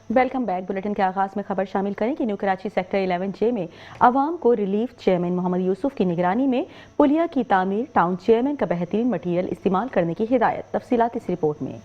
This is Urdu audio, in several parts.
Welcome back. بلیٹن کے آغاز میں خبر شامل کریں کہ نیو کراچی سیکٹر 11 جے میں عوام کو ریلیف چیئرمین محمد یوسف کی نگرانی میں پلیا کی تعمیر، ٹاؤن چیئرمین کا بہترین مٹیریل استعمال کرنے کی ہدایت۔ تفصیلات اس رپورٹ میں۔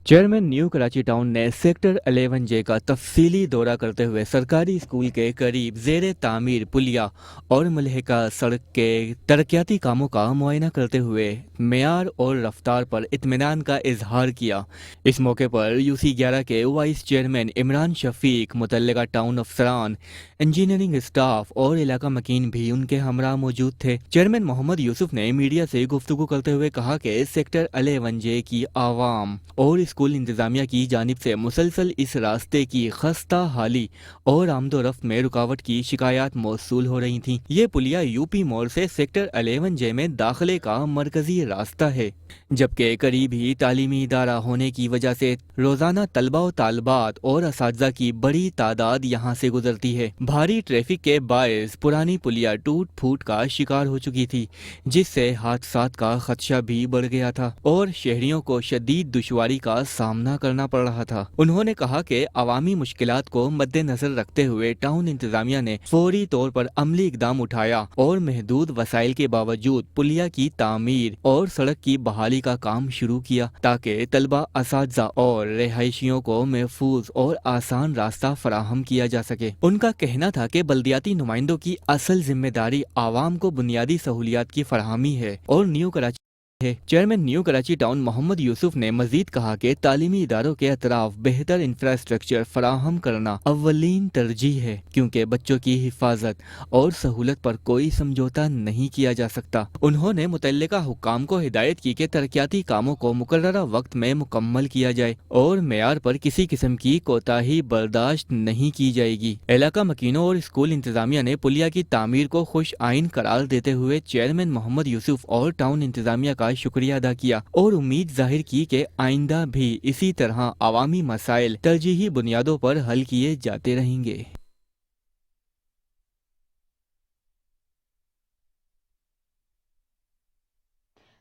چیئرمین نیو کراچی ٹاؤن نے سیکٹر 11 جے کا تفصیلی دورہ کرتے ہوئے سرکاری اسکول کے قریب زیر تعمیر پلیا اور ملحقہ سڑک کے ترقیاتی کاموں کا معائنہ کرتے ہوئے معیار اور رفتار پر اطمینان کا اظہار کیا۔ اس موقع پر UC11 کے وائس چیئرمین عمران شفیق، متعلقہ ٹاؤن افسران، انجینئرنگ اسٹاف اور علاقہ مکین بھی ان کے ہمراہ موجود تھے۔ چیئرمین محمد یوسف نے میڈیا سے گفتگو کرتے ہوئے کہا کہ سیکٹر 11 جے کی عوام اور اسکول انتظامیہ کی جانب سے مسلسل اس راستے کی خستہ حالی اور آمد و رفت میں رکاوٹ کی شکایات موصول ہو رہی تھیں۔ یہ پلیا UP موڑ سے سیکٹر 11 جے میں داخلے کا مرکزی راستہ ہے، جبکہ قریب ہی تعلیمی ادارہ ہونے کی وجہ سے روزانہ طلبہ و طالبات اور اساتذہ کی بڑی تعداد یہاں سے گزرتی ہے۔ بھاری ٹریفک کے باعث پرانی پلیا ٹوٹ پھوٹ کا شکار ہو چکی تھی، جس سے حادثات کا خدشہ بھی بڑھ گیا تھا اور شہریوں کو شدید دشواری کا سامنا کرنا پڑ رہا تھا۔ انہوں نے کہا کہ عوامی مشکلات کو مد نظر رکھتے ہوئے ٹاؤن انتظامیہ نے فوری طور پر عملی اقدام اٹھایا اور محدود وسائل کے باوجود پلیا کی تعمیر اور سڑک کی بحالی کا کام شروع کیا تاکہ طلبہ، اساتذہ اور رہائشیوں کو محفوظ اور آسان راستہ فراہم کیا جا سکے۔ ان کا کہنا تھا کہ بلدیاتی نمائندوں کی اصل ذمہ داری عوام کو بنیادی سہولیات کی فراہمی ہے اور نیو کراچی ہے۔ چیئرمین نیو کراچی ٹاؤن محمد یوسف نے مزید کہا کہ تعلیمی اداروں کے اطراف بہتر انفراسٹرکچر فراہم کرنا اولین ترجیح ہے، کیونکہ بچوں کی حفاظت اور سہولت پر کوئی سمجھوتہ نہیں کیا جا سکتا۔ انہوں نے متعلقہ حکام کو ہدایت کی کہ ترقیاتی کاموں کو مقررہ وقت میں مکمل کیا جائے اور معیار پر کسی قسم کی کوتاہی برداشت نہیں کی جائے گی۔ علاقہ مکینوں اور اسکول انتظامیہ نے پلیا کی تعمیر کو خوش آئین قرار دیتے ہوئے چیئرمین محمد یوسف اور ٹاؤن انتظامیہ کا شکریہ ادا کیا اور امید ظاہر کی کہ آئندہ بھی اسی طرح عوامی مسائل ترجیحی بنیادوں پر حل کیے جاتے رہیں گے۔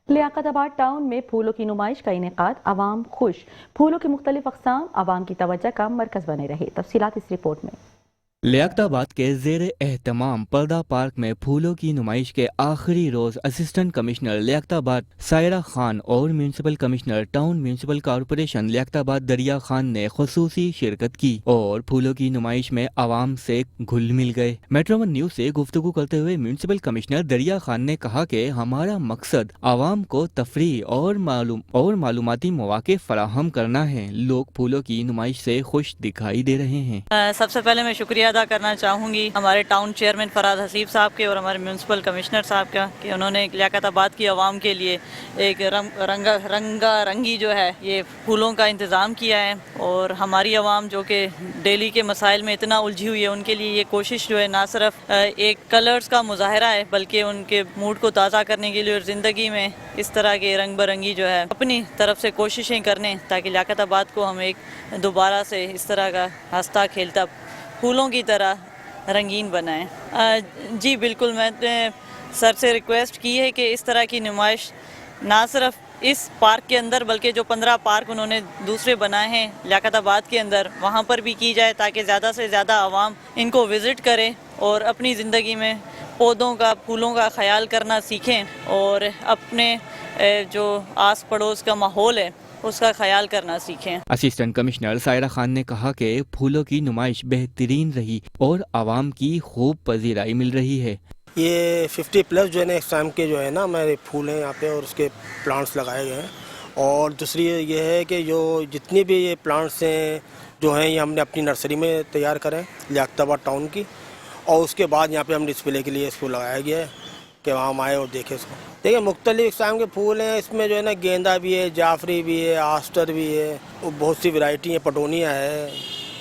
لیاقت آباد ٹاؤن میں پھولوں کی نمائش کا انعقاد، عوام خوش، پھولوں کی مختلف اقسام عوام کی توجہ کا مرکز بنے رہے۔ تفصیلات اس رپورٹ میں۔ لیاقت آباد کے زیر اہتمام پردہ پارک میں پھولوں کی نمائش کے آخری روز اسسٹنٹ کمشنر لیاقت آباد سائرہ خان اور municipal commissioner town municipal corporation Liaquatabad Darya Khan نے خصوصی شرکت کی اور پھولوں کی نمائش میں عوام سے گھل مل گئے۔ میٹرو ون نیوز سے گفتگو کرتے ہوئے میونسپل کمشنر دریا خان نے کہا کہ ہمارا مقصد عوام کو تفریح اور معلوماتی مواقع فراہم کرنا ہے۔ لوگ پھولوں کی نمائش سے خوش دکھائی دے رہے ہیں۔ سب سے پہلے میں شکریہ ادا کرنا چاہوں گی ہمارے ٹاؤن چیئرمین فراد حسیب صاحب کے اور ہمارے میونسپل کمشنر صاحب کا کہ انہوں نے لیاقت آباد کی عوام کے لیے ایک رنگا رنگی جو ہے یہ پھولوں کا انتظام کیا ہے، اور ہماری عوام جو کہ ڈیلی کے مسائل میں اتنا الجھی ہوئی ہے، ان کے لیے یہ کوشش جو ہے نہ صرف ایک کلرز کا مظاہرہ ہے بلکہ ان کے موڈ کو تازہ کرنے کے لیے اور زندگی میں اس طرح کے رنگ برنگی جو ہے اپنی طرف سے کوششیں کرنے تاکہ لیاقت آباد کو ہم ایک دوبارہ سے اس طرح کا ہنستا کھیلتا پھولوں کی طرح رنگین بنائیں۔ جی بالکل، میں نے سر سے ریکویسٹ کی ہے کہ اس طرح کی نمائش نہ صرف اس پارک کے اندر بلکہ جو 15 پارک انہوں نے دوسرے بنائے ہیں لیاقت آباد کے اندر وہاں پر بھی کی جائے تاکہ زیادہ سے زیادہ عوام ان کو وزٹ کرے اور اپنی زندگی میں پودوں کا، پھولوں کا خیال کرنا سیکھیں اور اپنے جو آس پڑوس کا ماحول ہے اس کا خیال کرنا سیکھیں۔ اسسٹنٹ کمشنر سائرہ خان نے کہا کہ پھولوں کی نمائش بہترین رہی اور عوام کی خوب پذیرائی مل رہی ہے۔ یہ 50+ جو ہے نا اس ٹائم کے جو ہے نا ہمارے پھول ہیں یہاں پہ اور اس کے پلانٹس لگائے گئے ہیں، اور دوسری یہ ہے کہ جو جتنی بھی یہ پلانٹس ہیں جو ہیں یہ ہم نے اپنی نرسری میں تیار کریں لیاقت آباد ٹاؤن کی، اور اس کے بعد یہاں پہ ہم ڈسپلے کے لیے اس کو لگایا گیا ہے کہ وہاں ہم آئے اور دیکھیں اس کو۔ دیکھیں مختلف اقسام کے پھول ہیں، اس میں جو ہے نا گیندا بھی ہے، جعفری بھی ہے، آسٹر بھی ہے، اور بہت سی ورائٹی ہیں، پٹونیا ہے،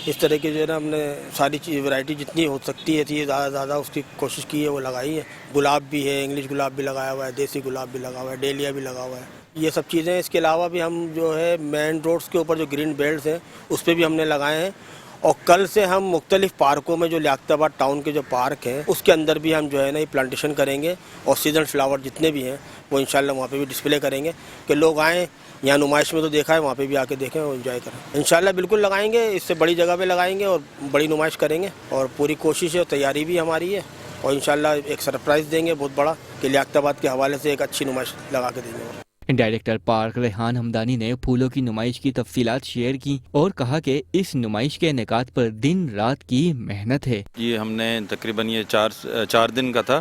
اس طرح کی جو ہے نا ہم نے ساری چیز ورائٹی جتنی ہو سکتی ہے زیادہ سے زیادہ اس کی کوشش کی ہے، وہ لگائی ہے۔ گلاب بھی ہے، انگلش گلاب بھی لگایا ہوا ہے، دیسی گلاب بھی لگا ہوا ہے، ڈیلیا بھی لگا ہوا ہے، یہ سب چیزیں۔ اس کے علاوہ بھی ہم جو ہے مین روڈز کے اوپر جو گرین بیلٹس ہیں اس پہ بھی ہم نے لگائے ہیں، اور کل سے ہم مختلف پارکوں میں جو لیاقت آباد ٹاؤن کے جو پارک ہیں اس کے اندر بھی ہم جو ہے نا یہ پلانٹیشن کریں گے اور سیزن فلاور جتنے بھی ہیں وہ انشاءاللہ وہاں پہ بھی ڈسپلے کریں گے کہ لوگ آئیں. یہاں نمائش میں تو دیکھا ہے, وہاں پہ بھی آ کے دیکھیں اور انجوائے کریں. انشاءاللہ بالکل لگائیں گے, اس سے بڑی جگہ پہ لگائیں گے اور بڑی نمائش کریں گے اور پوری کوشش ہے اور تیاری بھی ہماری ہے اور انشاءاللہ ایک سرپرائز دیں گے بہت بڑا کہ لیاقت آباد کے حوالے سے ایک اچھی نمائش لگا کے دیں گے. ڈائریکٹر پارک ریحان ہمدانی نے پھولوں کی نمائش کی تفصیلات شیئر کی اور کہا کہ اس نمائش کے انعقاد پر دن رات کی محنت ہے. یہ ہم نے تقریباً یہ چار دن کا تھا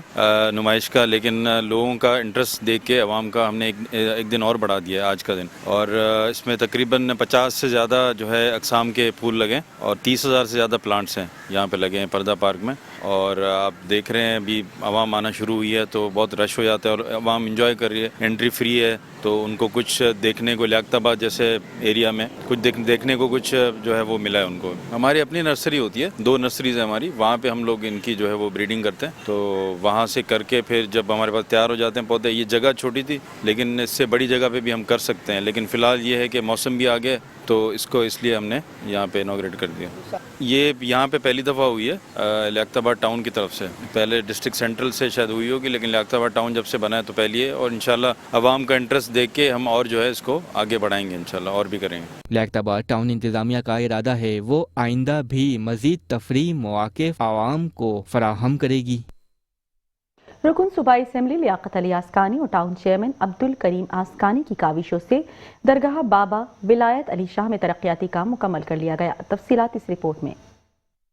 نمائش کا, لیکن لوگوں کا انٹرسٹ دیکھ کے عوام کا ہم نے ایک دن اور بڑھا دیا آج کا دن, اور اس میں تقریباً 50 سے زیادہ جو ہے اقسام کے پھول لگے اور 30,000 سے زیادہ پلانٹس ہیں یہاں پہ لگے ہیں پردہ پارک میں. اور آپ دیکھ رہے ہیں ابھی عوام آنا شروع ہوئی ہے تو بہت رش ہو جاتا ہے اور عوام انجوائے کر رہی ہے. انٹری فری ہے تو ان کو کچھ دیکھنے کو لیاقت آباد جیسے ایریا میں کچھ دیکھنے کو کچھ جو ہے وہ ملا ہے ان کو. ہماری اپنی نرسری ہوتی ہے, 2 نرسریز ہیں ہماری, وہاں پہ ہم لوگ ان کی جو ہے وہ بریڈنگ کرتے ہیں. تو وہاں سے کر کے پھر جب ہمارے پاس تیار ہو جاتے ہیں پودے, یہ جگہ چھوٹی تھی لیکن اس سے بڑی جگہ پہ بھی ہم کر سکتے ہیں, لیکن فی الحال یہ ہے کہ موسم بھی آگے تو اس لیے ہم نے یہاں پہ انوگریٹ کر دیا. یہ یہاں پہ پہلی دفعہ ہوئی ہے لیاقت آباد ٹاؤن کی طرف سے. پہلے ڈسٹرکٹ سینٹرل سے شاید ہوئی ہوگی, لیکن لیاقت آباد ٹاؤن جب سے بنا ہے تو پہلی ہے, اور انشاءاللہ عوام کا انٹرسٹ دیکھ کے ہم اور جو ہے اس کو آگے بڑھائیں گے, انشاءاللہ اور بھی کریں گے. لیاقت آباد ٹاؤن انتظامیہ کا ارادہ ہے وہ آئندہ بھی مزید تفریح مواقع عوام کو فراہم کرے گی. رکن صوبائی اسمبلی لیاقت علی آسکانی اور ٹاؤن چیئرمین عبدالکریم آسکانی کی کاوشوں سے درگاہ بابا ولایت علی شاہ میں ترقیاتی کام مکمل کر لیا گیا. تفصیلات اس رپورٹ میں.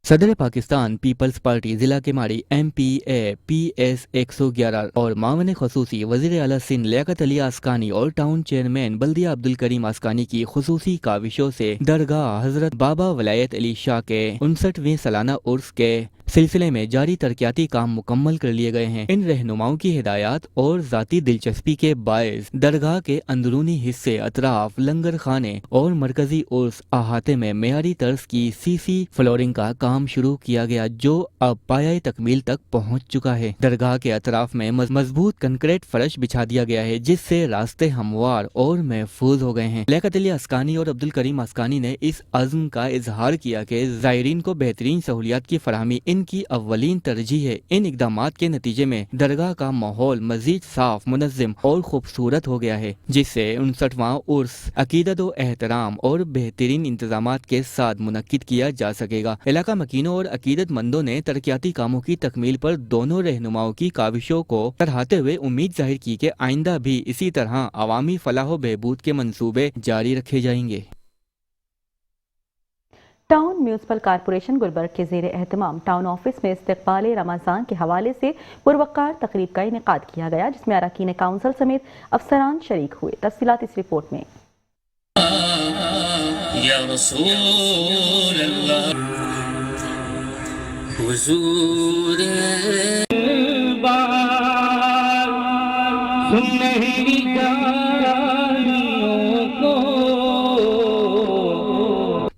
صدر پاکستان پیپلز پارٹی ضلع کیماڑی MPA PS 111 اور معاون خصوصی وزیر اعلیٰ سندھ لیاقت علی آسکانی اور ٹاؤن چیئرمین بلدیہ عبدالکریم آسکانی کی خصوصی کاوشوں سے درگاہ حضرت بابا ولایت علی شاہ کے 59ویں سالانہ عرس کے سلسلے میں جاری ترقیاتی کام مکمل کر لیے گئے ہیں. ان رہنماؤں کی ہدایات اور ذاتی دلچسپی کے باعث درگاہ کے اندرونی حصے, اطراف, لنگر خانے اور مرکزی عرس احاطے میں معیاری طرز کی CC فلورنگ کا کام شروع کیا گیا جو اب پایہ تکمیل تک پہنچ چکا ہے. درگاہ کے اطراف میں مضبوط کنکریٹ فرش بچھا دیا گیا ہے جس سے راستے ہموار اور محفوظ ہو گئے ہیں. لیاقت علی آسکانی اور عبدالکریم آسکانی نے اس عزم کا اظہار کیا کہ زائرین کو بہترین سہولیات کی فراہمی ان کی اولین ترجیح ہے. ان اقدامات کے نتیجے میں درگاہ کا ماحول مزید صاف, منظم اور خوبصورت ہو گیا ہے جس سے 59واں عرس عقیدت و احترام اور بہترین انتظامات کے ساتھ منعقد کیا جا سکے گا. علاقہ مکینوں اور عقیدت مندوں نے ترقیاتی کاموں کی تکمیل پر دونوں رہنماؤں کی کاوشوں کو سراہتے ہوئے امید ظاہر کی کہ آئندہ بھی اسی طرح عوامی فلاح و بہبود کے منصوبے جاری رکھے جائیں گے. ٹاؤن میونسپل کارپوریشن گلبرگ کے زیر اہتمام ٹاؤن آفس میں استقبال رمضان کے حوالے سے پروقار تقریب کا انعقاد کیا گیا جس میں اراکین کونسل سمیت افسران شریک ہوئے. تفصیلات اس رپورٹ میں. یا رسول اللہ حضور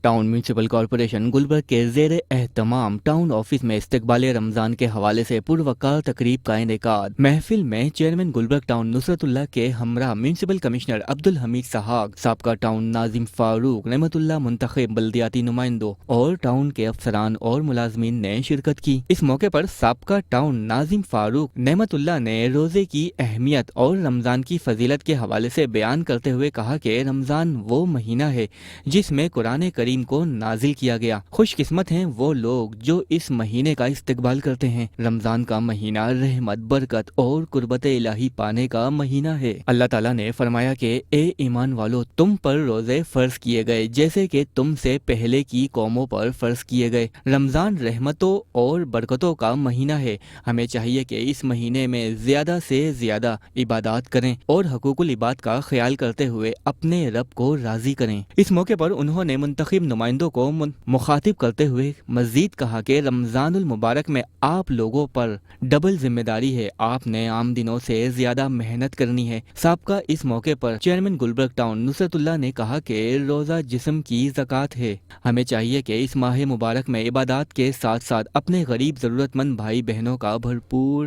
ٹاؤن میونسپل کارپوریشن گلبرگ کے زیر اہتمام ٹاؤن آفس میں استقبال رمضان کے حوالے سے پروقار تقریب کا انعقاد. محفل میں چیئرمین گلبرگ ٹاؤن نصرت اللہ کے ہمراہ میونسپل کمشنر عبدالحمید سہاگ, سابقہ ٹاؤن ناظم فاروق, نعمت اللہ منتخب بلدیاتی نمائندوں اور ٹاؤن کے افسران اور ملازمین نے شرکت کی. اس موقع پر سابقہ ٹاؤن ناظم فاروق نعمت اللہ نے روزے کی اہمیت اور رمضان کی فضیلت کے حوالے سے بیان کرتے ہوئے کہا کہ رمضان وہ مہینہ ہے جس میں قرآن کریم کو نازل کیا گیا. خوش قسمت ہیں وہ لوگ جو اس مہینے کا استقبال کرتے ہیں. رمضان کا مہینہ رحمت, برکت اور قربت الہی پانے کا مہینہ ہے. اللہ تعالیٰ نے فرمایا کہ اے ایمان والو, تم پر روزے فرض کیے گئے جیسے کہ تم سے پہلے کی قوموں پر فرض کیے گئے. رمضان رحمتوں اور برکتوں کا مہینہ ہے. ہمیں چاہیے کہ اس مہینے میں زیادہ سے زیادہ عبادات کریں اور حقوق العباد کا خیال کرتے ہوئے اپنے رب کو راضی کریں. اس موقع پر انہوں نے منتخب نمائندوں کو مخاطب کرتے ہوئے مزید کہا کہ رمضان المبارک میں آپ لوگوں پر ڈبل ذمہ داری ہے. آپ نے عام دنوں سے زیادہ محنت کرنی ہے. سابقہ اس موقع پر چیئرمین گلبرگ ٹاؤن نصرت اللہ نے کہا کہ روزہ جسم کی زکوٰۃ ہے. ہمیں چاہیے کہ اس ماہ مبارک میں عبادات کے ساتھ ساتھ اپنے غریب ضرورت مند بھائی بہنوں کا بھرپور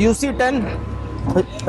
UC10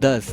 10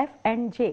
F&J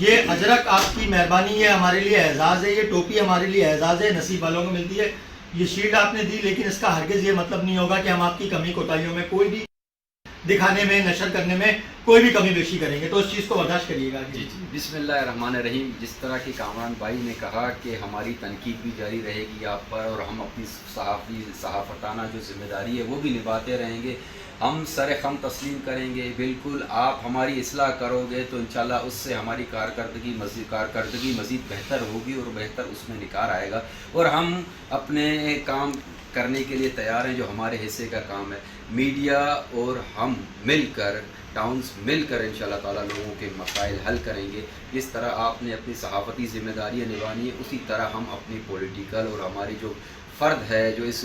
یہ اجرک آپ کی مہربانی ہے, ہمارے لیے اعزاز ہے, یہ ٹوپی ہمارے لیے اعزاز ہے, نصیب والوں کو ملتی ہے. یہ شیلڈ آپ نے دی, لیکن اس کا ہرگز یہ مطلب نہیں ہوگا کہ ہم آپ کی کمی کوتاہیوں میں کوئی بھی دکھانے میں, نشر کرنے میں کوئی بھی کمی بیشی کریں گے. تو اس چیز کو برداشت کریے گا. جی بسم اللہ الرحمن الرحیم. جس طرح کہ کامران بھائی نے کہا کہ ہماری تنقید بھی جاری رہے گی آپ پر, اور ہم اپنی صحافتانہ جو ذمہ داری ہے وہ بھی نبھاتے رہیں گے. ہم سر خم تسلیم کریں گے. بالکل آپ ہماری اصلاح کرو گے تو انشاءاللہ اس سے ہماری کارکردگی مزید بہتر ہوگی اور بہتر اس میں نکھار آئے گا, اور ہم اپنے کام کرنے کے لیے تیار ہیں جو ہمارے حصے کا کام ہے. میڈیا اور ہم مل کر, ٹاؤنز مل کر انشاءاللہ تعالیٰ لوگوں کے مسائل حل کریں گے. جس طرح آپ نے اپنی صحافتی ذمہ داریاں نبھانی ہے, اسی طرح ہم اپنی پولیٹیکل اور ہماری جو فرد ہے جو اس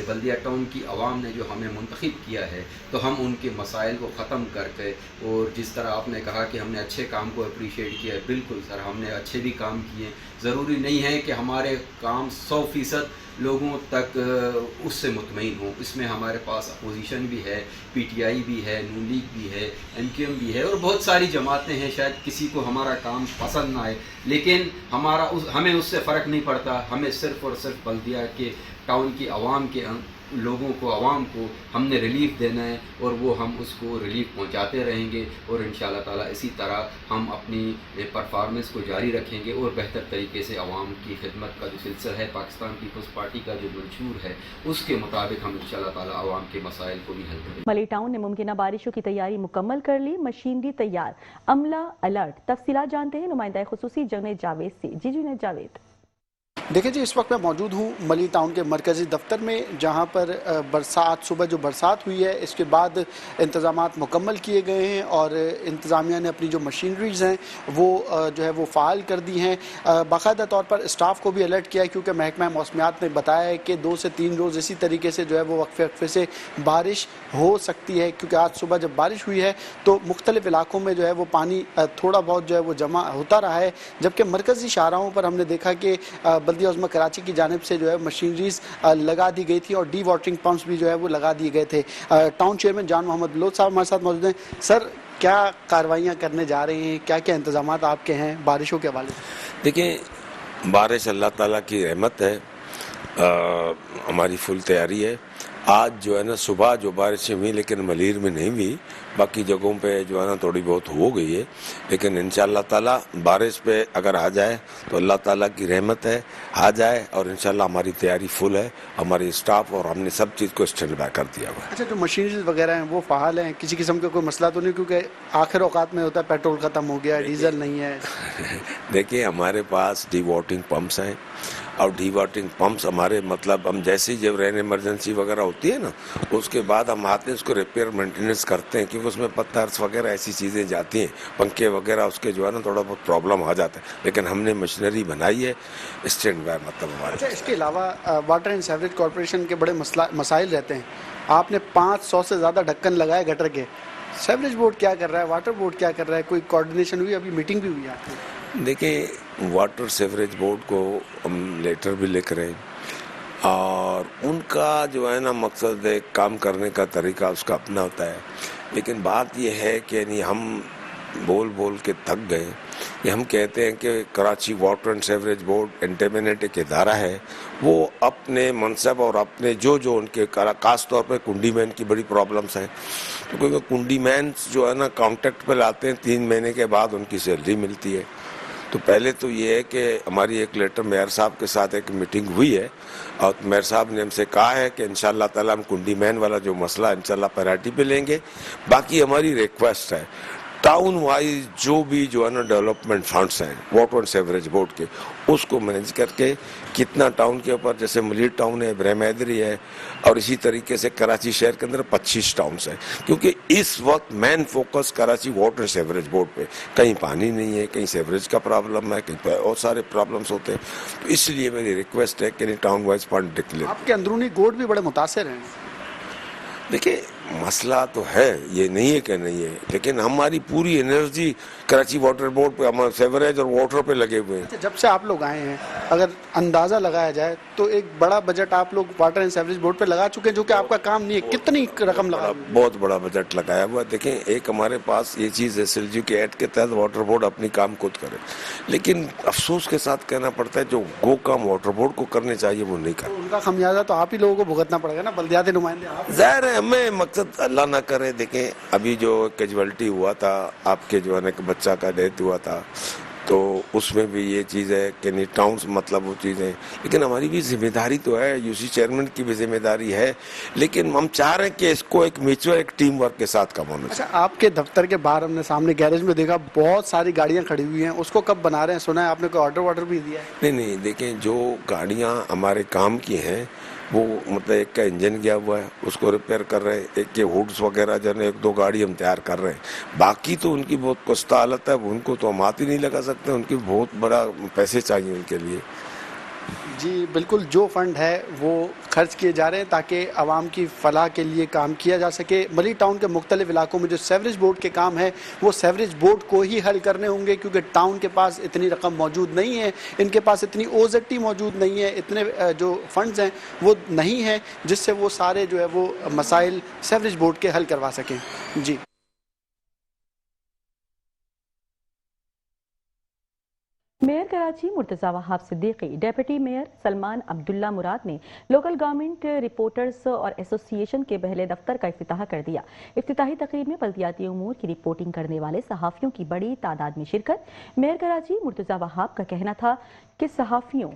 بلدیہ ٹاؤن کی عوام نے جو ہمیں منتخب کیا ہے, تو ہم ان کے مسائل کو ختم کر کے, اور جس طرح آپ نے کہا کہ ہم نے اچھے کام کو اپریشیٹ کیا ہے, بالکل سر ہم نے اچھے بھی کام کیے. ضروری نہیں ہے کہ ہمارے کام 100% لوگوں تک اس سے مطمئن ہوں. اس میں ہمارے پاس اپوزیشن بھی ہے, پی ٹی آئی بھی ہے, نون لیگ بھی ہے, ایم کیو ایم بھی ہے, اور بہت ساری جماعتیں ہیں. شاید کسی کو ہمارا کام پسند نہ آئے, لیکن ہمیں اس سے فرق نہیں پڑتا. ہمیں صرف اور صرف بلدیہ کے ٹاؤن کی عوام کے لوگوں کو, عوام کو ہم نے ریلیف دینا ہے, اور وہ ہم اس کو ریلیف پہنچاتے رہیں گے. اور انشاءاللہ تعالیٰ اسی طرح ہم اپنی پرفارمنس کو جاری رکھیں گے, اور بہتر طریقے سے عوام کی خدمت کا جو سلسلہ ہے پاکستان پیپلز پارٹی کا جو منشور ہے, اس کے مطابق ہم انشاءاللہ تعالیٰ عوام کے مسائل کو بھی حل کریں گے. ملی ٹاؤن نے ممکنہ بارشوں کی تیاری مکمل کر لی, مشینری تیار, عملہ الرٹ. تفصیلات جانتے ہیں نمائندہ خصوصی جنید جاوید سے. جی جنید جاوید. دیکھیں جی, اس وقت میں موجود ہوں ملی ٹاؤن کے مرکزی دفتر میں, جہاں پر صبح جو برسات ہوئی ہے اس کے بعد انتظامات مکمل کیے گئے ہیں, اور انتظامیہ نے اپنی جو مشینریز ہیں وہ جو ہے وہ فعال کر دی ہیں. باقاعدہ طور پر اسٹاف کو بھی الرٹ کیا ہے, کیونکہ محکمہ موسمیات نے بتایا ہے کہ 2 سے 3 روز اسی طریقے سے جو ہے وہ وقفے سے بارش ہو سکتی ہے. کیونکہ آج صبح جب بارش ہوئی ہے تو مختلف علاقوں میں جو ہے وہ پانی تھوڑا بہت جو ہے وہ جمع ہوتا رہا ہے, جبکہ مرکزی شاہراہوں پر ہم نے دیکھا کہ بلدیہ عظمیٰ کراچی کی جانب سے جو ہے مشینریز لگا دی گئی تھی, اور ڈی واٹرنگ پمپس بھی جو ہے وہ لگا دیے گئے تھے. ٹاؤن چیئرمین جان محمد بلوچ صاحب ہمارے ساتھ موجود ہیں. سر, کیا کارروائیاں کرنے جا رہے ہیں, کیا کیا انتظامات آپ کے ہیں بارشوں کے حوالے سے؟ دیکھیں, بارش اللہ تعالیٰ کی رحمت ہے, ہماری فل تیاری ہے. آج جو ہے نا صبح جو بارشیں ہوئی, لیکن ملیر میں نہیں ہوئی, باقی جگہوں پہ جو ہے نا تھوڑی بہت ہو گئی ہے. لیکن انشاءاللہ تعالیٰ بارش پہ اگر آ جائے تو اللہ تعالیٰ کی رحمت ہے, آ جائے, اور انشاءاللہ ہماری تیاری فل ہے, ہماری اسٹاف اور ہم نے سب چیز کو اسٹینڈ بائی کر دیا ہوا ہے. اچھا, جو مشینریز وغیرہ ہیں وہ فعال ہیں, کسی قسم کا کوئی مسئلہ تو نہیں, کیونکہ آخر اوقات میں ہوتا ہے پیٹرول ختم ہو گیا, ڈیزل نہیں ہے. دیکھیں, ہمارے پاس ڈی واٹرنگ پمپس ہیں, اور ڈی واٹرنگ پمپس ہمارے مطلب ہم جیسے ہی جب رین ایمرجنسی وغیرہ ہوتی ہے نا, اس کے بعد ہم آتے ہیں اس کو ریپیئر مینٹیننس کرتے ہیں, کیونکہ اس میں پتھرس وغیرہ ایسی چیزیں جاتی ہیں, پنکھے وغیرہ اس کے جو ہے نا تھوڑا بہت پرابلم آ جاتا ہے. لیکن ہم نے مشینری بنائی ہے اسٹینڈ بائی, مطلب ہمارے. اچھا, اس کے علاوہ واٹر اینڈ سیوریج کارپوریشن کے بڑے مسائل رہتے ہیں. آپ نے 500 سے زیادہ ڈھکن لگائے گٹر کے. سیوریج بورڈ کیا کر رہا ہے, واٹر بورڈ کیا کر رہا ہے, کوئی کوارڈینیشن ہوئی, ابھی میٹنگ بھی ہوئی آپ کی؟ دیکھیں, واٹر سیوریج بورڈ کو ہم لیٹر بھی لکھ رہے ہیں, اور ان کا جو ہے نا مقصد ہے کام کرنے کا طریقہ اس کا اپنا ہوتا ہے. لیکن بات یہ ہے کہ نہیں, ہم بول کے تھک گئے. یہ ہم کہتے ہیں کہ Karachi water and sewerage board انٹرمینٹ ایک ادارہ ہے, وہ اپنے منصب اور اپنے جو ان کے خاص طور پہ کنڈی مین کی بڑی پرابلمس ہیں. تو کیونکہ کنڈی مینس جو ہے نا کانٹیکٹ پہ لاتے ہیں, 3 مہینے کے بعد ان کی سیلری ملتی ہے. تو پہلے تو یہ ہے کہ ہماری ایک لیٹر میئر صاحب کے ساتھ ایک میٹنگ ہوئی ہے, اور میئر صاحب نے ہم سے کہا ہے کہ انشاءاللہ تعالیٰ ہم کنڈی مین والا جو مسئلہ انشاءاللہ پرائرٹی پہ لیں گے. باقی ہماری ریکویسٹ ہے ٹاؤن وائز جو بھی جو ہے نا ڈیولپمنٹ فنڈس ہیں واٹر اینڈ سیوریج بورڈ کے, اس کو مینیج کر کے کتنا ٹاؤن کے اوپر, جیسے ملیر ٹاؤن ہے, ابراہیم حیدری ہے, اور اسی طریقے سے کراچی شہر کے اندر 25 ٹاؤنس ہیں. کیونکہ اس وقت main focus Karachi water and sewerage board پہ, کہیں پانی نہیں ہے, کہیں سیوریج کا پرابلم ہے, کہیں اور سارے پرابلمس ہوتے ہیں. تو اس لیے میری ریکویسٹ ہے کہ ٹاؤن وائز فنڈ ڈکلیئر. آپ کے اندرونی گوٹ بھی بڑے متاثر ہیں. دیکھیں, مسئلہ تو ہے, یہ نہیں ہے کہ نہیں ہے, لیکن ہماری پوری انرجی کراچی واٹر بورڈ پہ, ہم سیوریج اور واٹر پہ لگے ہوئے ہیں. جب سے آپ لوگ آئے ہیں اگر اندازہ لگایا جائے تو ایک بڑا بجٹ آپ لوگ واٹر اینڈ سیوریج بورڈ پہ لگا چکے ہیں، جو کہ آپ کا کام نہیں ہے. کتنی رقم لگا؟ بہت بڑا بجٹ لگایا ہوا ہے. دیکھیں ایک ہمارے پاس یہ چیز ہے SLG کے ایکٹ کے تحت واٹر بورڈ اپنی کام خود کرے، لیکن افسوس کے ساتھ کہنا پڑتا ہے جو وہ کام واٹر بورڈ کو کرنے چاہیے وہ نہیں کرتے. ان کا خمیازہ تو آپ ہی لوگوں کو بھگتنا پڑے گا نا، بلدیاتی نمائندے آپ. ظاہر ہے ہمیں مقصد اللہ نہ کرے. دیکھیں ابھی جو کیجویلٹی ہوا تھا آپ کے جو ہے نا بچہ کا ڈیتھ ہوا تھا، تو اس میں بھی یہ چیز ہے کہ نہیں ٹاؤنز مطلب وہ چیزیں، لیکن ہماری بھی ذمہ داری تو ہے، UC چیئرمین کی بھی ذمہ داری ہے، لیکن ہم چاہ رہے ہیں کہ اس کو ایک میچور ایک ٹیم ورک کے ساتھ کام ہونا چاہیے. اچھا، آپ کے دفتر کے باہر ہم نے سامنے گیریج میں دیکھا بہت ساری گاڑیاں کھڑی ہوئی ہیں، اس کو کب بنا رہے ہیں؟ سنا ہے آپ نے کوئی آرڈر بھی دیا ہے؟ نہیں دیکھیں جو گاڑیاں ہمارے کام کی ہیں وہ مطلب ایک کا انجن گیا ہوا ہے اس کو ریپیئر کر رہے ہیں، ایک کے ہوڈز وغیرہ جو ہے 1-2 گاڑی ہم تیار کر رہے ہیں. باقی تو ان کی بہت کشتہ حالت ہے، ان کو تو ہم ہاتھ ہی نہیں لگا سکتے، ان کی بہت بڑا پیسے چاہیے ان کے لیے. جی بالکل، جو فنڈ ہے وہ خرچ کیے جا رہے ہیں تاکہ عوام کی فلاح کے لیے کام کیا جا سکے. ملی ٹاؤن کے مختلف علاقوں میں جو سیوریج بورڈ کے کام ہے وہ سیوریج بورڈ کو ہی حل کرنے ہوں گے، کیونکہ ٹاؤن کے پاس اتنی رقم موجود نہیں ہے، ان کے پاس اتنی OZT موجود نہیں ہے، اتنے جو فنڈز ہیں وہ نہیں ہیں جس سے وہ سارے جو ہے وہ مسائل سیوریج بورڈ کے حل کروا سکیں. جی میئر کراچی مرتضی وہاب صدیقی، ڈیپٹی میئر سلمان عبداللہ مراد نے لوکل گورنمنٹ رپورٹرز اور ایسوسی ایشن کے پہلے دفتر کا افتتاح کر دیا. افتتاحی تقریب میں بلدیاتی امور کی رپورٹنگ کرنے والے صحافیوں کی بڑی تعداد میں شرکت. میئر کراچی مرتضی وہاب کا کہنا تھا کہ صحافیوں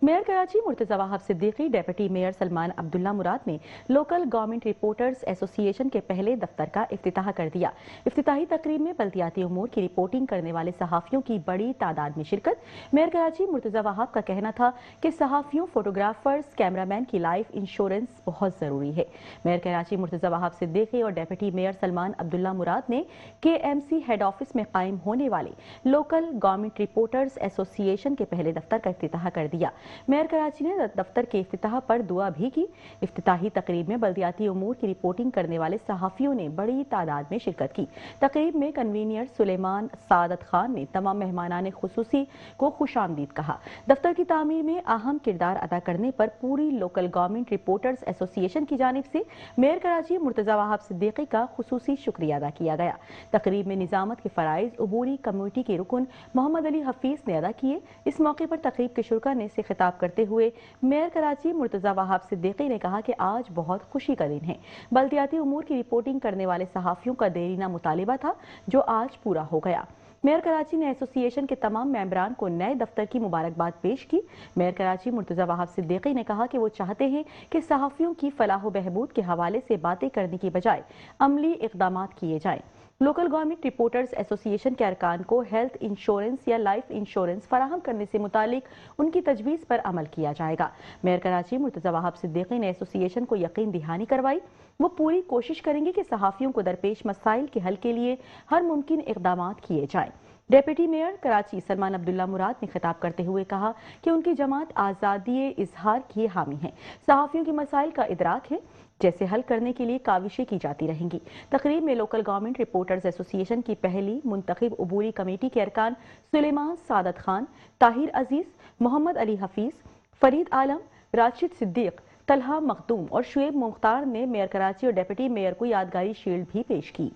میئر کراچی مرتضی وہاب صدیقی، ڈیپٹی میئر سلمان عبداللہ مراد نے لوکل گورنمنٹ رپورٹرز ایسوسی ایشن کے پہلے دفتر کا افتتاح کر دیا. افتتاحی تقریب میں بلدیاتی امور کی رپورٹنگ کرنے والے صحافیوں کی بڑی تعداد میں شرکت. میئر کراچی مرتضی وہاب کا کہنا تھا کہ صحافیوں، فوٹوگرافرز، کیمرامین کی لائف انشورنس بہت ضروری ہے. میئر کراچی مرتضی وہاب صدیقی اور ڈیپٹی میئر سلمان عبداللہ مراد نے KMC ہیڈ آفس میں قائم ہونے والے لوکل گورنمنٹ رپورٹرز ایسوسی ایشن کے پہلے دفتر کا افتتاح کر دیا. میئر کراچی نے دفتر کے افتتاح پر دعا بھی کی. افتتاحی تقریب میں بلدیاتی امور کی رپورٹنگ کرنے والے صحافیوں نے بڑی تعداد میں شرکت کی. تقریب میں کنوینر سلیمان سعادت خان نے تمام مہمانان خصوصی کو خوش آمدید کہا. دفتر کی تعمیر میں اہم کردار ادا کرنے پر پوری لوکل گورنمنٹ رپورٹرز ایسوسی ایشن کی جانب سے میئر کراچی مرتضی وہاب صدیقی کا خصوصی شکریہ ادا کیا گیا. تقریب میں نظامت کے فرائض عبوری کمیٹی کے رکن محمد علی حفیظ نے ادا کیے. اس موقع پر تقریب کے شرکاء نے سے خطاب کرتے ہوئے میئر کراچی مرتضی وہاب صدیقی نے کہا کہ آج بہت خوشی کا دن ہے. بلدیاتی امور کی رپورٹنگ کرنے والے صحافیوں کا دیرینہ مطالبہ تھا جو آج پورا ہو گیا. میئر کراچی نے ایسوسی ایشن کے تمام ممبران کو نئے دفتر کی مبارکباد پیش کی. میئر کراچی مرتضی وہاب صدیقی نے کہا کہ وہ چاہتے ہیں کہ صحافیوں کی فلاح و بہبود کے حوالے سے باتیں کرنے کی بجائے عملی اقدامات کیے جائیں. لوکل گورنمنٹ رپورٹرز ایسوسی ایشن کے ارکان کو ہیلتھ انشورنس یا لائف انشورنس فراہم کرنے سے متعلق ان کی تجویز پر عمل کیا جائے گا. میئر کراچی مرتضی وہاب صدیقی نے ایسوسی ایشن کو یقین دہانی کروائی وہ پوری کوشش کریں گے کہ صحافیوں کو درپیش مسائل کے حل کے لیے ہر ممکن اقدامات کیے جائیں. ڈیپٹی میئر کراچی سلمان عبداللہ مراد نے خطاب کرتے ہوئے کہا کہ ان کی جماعت آزادی اظہار کی حامی ہے. صحافیوں کے مسائل کا ادراک ہے جیسے حل کرنے کے لیے کاوشیں کی جاتی رہیں گی. تقریب میں لوکل گورنمنٹ رپورٹرز ایسوسی ایشن کی پہلی منتخب عبوری کمیٹی کے ارکان سلیمان سعادت خان، طاہر عزیز، محمد علی حفیظ، فرید عالم، راشد صدیق، طلحہ مخدوم اور شعیب مختار نے میئر کراچی اور ڈیپٹی میئر کو یادگاری شیلڈ بھی پیش کی.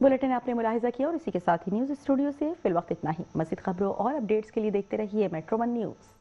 بلیٹن آپ نے ملاحظہ کیا اور اسی کے ساتھ ہی نیوز اسٹوڈیو سے فی الوقت اتنا ہی. مزید خبروں اور اپڈیٹس کے لیے دیکھتے رہیے میٹرو 1 نیوز.